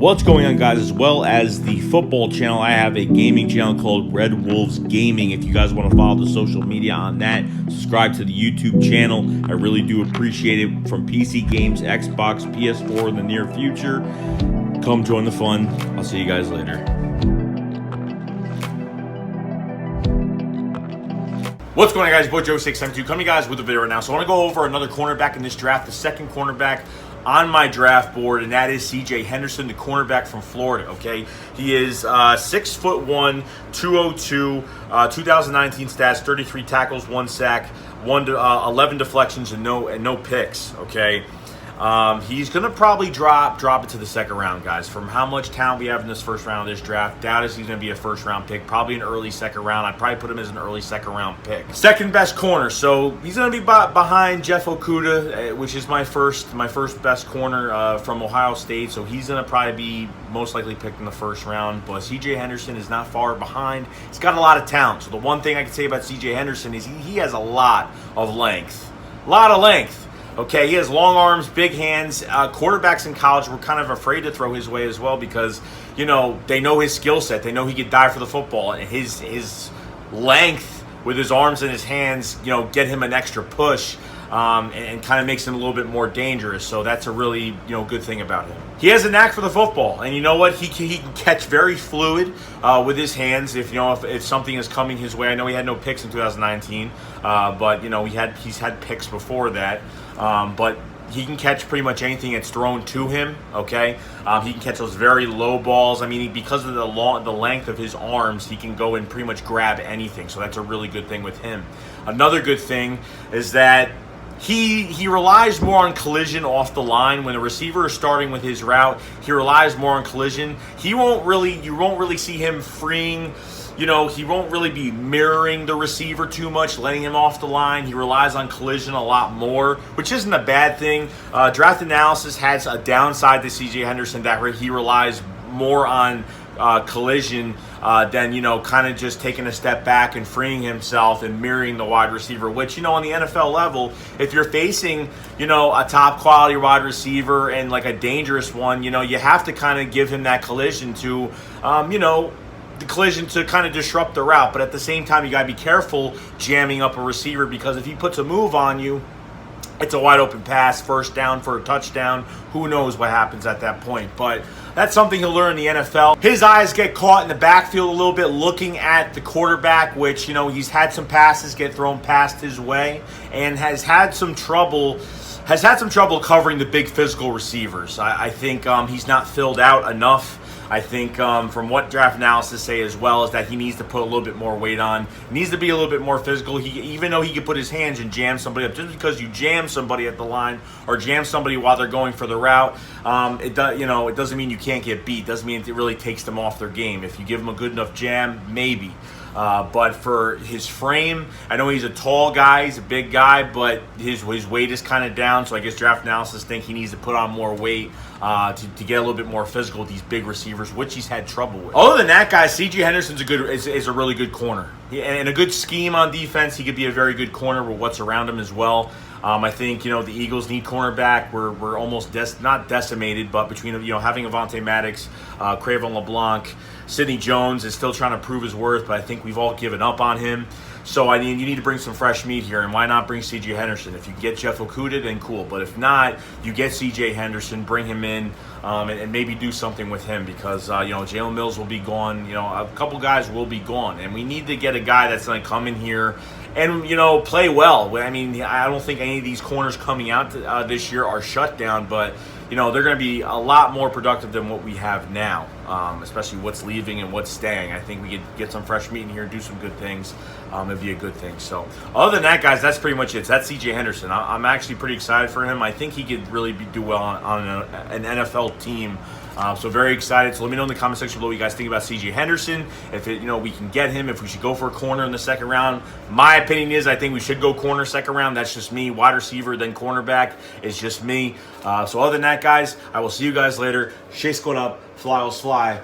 What's going on, guys? As well as the football channel, I have a gaming channel called Red Wolves Gaming. If you guys want to follow the social media on that, subscribe to the YouTube channel. I really do appreciate it. From PC games, Xbox, PS4 in the near future, come join the fun. I'll see you guys later. What's going on, guys? Boy Joe672 coming, guys, with a video right now. So I want to go over another cornerback in this draft, the second cornerback on my draft board, and that is C.J. Henderson, the cornerback from Florida. Okay, he is 6'1", 202, 2019 stats: 33 tackles, 1 sack, 11 deflections, and no picks. Okay. He's going to probably drop it to the second round, guys. From how much talent we have in this first round of this draft, doubt is he's going to be a first round pick, probably an early second round. I'd probably put him as an early second round pick. Second best corner, so he's going to be behind Jeff Okudah, which is my first best corner from Ohio State. So he's going to probably be most likely picked in the first round. But C.J. Henderson is not far behind. He's got a lot of talent. So the one thing I can say about C.J. Henderson is he has a lot of length. Okay, he has long arms, big hands. Quarterbacks in college were kind of afraid to throw his way as well because, you know, they know his skill set. They know he could die for the football. And his length with his arms and his hands, you know, get him an extra push and kind of makes him a little bit more dangerous. So that's a really, you know, good thing about him. He has a knack for the football. And you know what? He can catch very fluid with his hands if something is coming his way. I know he had no picks in 2019, but, you know, he's had picks before that. But he can catch pretty much anything that's thrown to him, okay? He can catch those very low balls. I mean, because of the length of his arms, he can go and pretty much grab anything. So that's a really good thing with him. Another good thing is that he relies more on collision off the line. When the receiver is starting with his route, he relies more on collision. You won't really see him freeing. You know, he won't really be mirroring the receiver too much, letting him off the line. He relies on collision a lot more, which isn't a bad thing. Draft analysis has a downside to C.J. Henderson that he relies more on collision than, you know, kind of just taking a step back and freeing himself and mirroring the wide receiver, which, you know, on the NFL level, if you're facing, you know, a top quality wide receiver and like a dangerous one, you know, you have to kind of give him that collision to, you know, the collision to kind of disrupt the route. But at the same time, you got to be careful jamming up a receiver because if he puts a move on you, it's a wide open pass, first down for a touchdown. Who knows what happens at that point? But that's something he'll learn in the NFL. His eyes get caught in the backfield a little bit looking at the quarterback, which, you know, he's had some passes get thrown past his way and has had some trouble covering the big physical receivers. I think he's not filled out enough. I think from what draft analysis say as well is that he needs to put a little bit more weight on. He needs to be a little bit more physical. Even though he could put his hands and jam somebody up, just because you jam somebody at the line or jam somebody while they're going for the route, it doesn't mean you can't get beat. Doesn't mean it really takes them off their game. If you give them a good enough jam, maybe. But for his frame, I know he's a tall guy, he's a big guy, but his weight is kind of down. So I guess draft analysis think he needs to put on more weight to get a little bit more physical with these big receivers, which he's had trouble with. Other than that, guys, C.J. Henderson's is a really good corner. And a good scheme on defense, he could be a very good corner with what's around him as well. I think, you know, the Eagles need cornerback. We're almost not decimated, but between, you know, having Avonte Maddox, Cravon LeBlanc, Sidney Jones is still trying to prove his worth, but I think we've all given up on him. So, I mean, you need to bring some fresh meat here, and why not bring C.J. Henderson? If you get Jeff Okudah, then cool. But if not, you get C.J. Henderson, bring him in, and maybe do something with him because, you know, Jalen Mills will be gone. You know, a couple guys will be gone, and we need to get a guy that's going to come in here and, you know, play well. I mean, I don't think any of these corners coming out this year are shut down, but, you know, they're going to be a lot more productive than what we have now, especially what's leaving and what's staying. I think we could get some fresh meat in here and do some good things. It'd be a good thing. So, other than that, guys, that's pretty much it. So that's C.J. Henderson. I'm actually pretty excited for him. I think he could really do well on an NFL team. So very excited. So let me know in the comment section below what you guys think about C.J. Henderson. If we can get him, if we should go for a corner in the second round. My opinion is I think we should go corner second round. That's just me. Wide receiver, then cornerback is just me. So other than that, guys, I will see you guys later. Chase going up, fly, fly.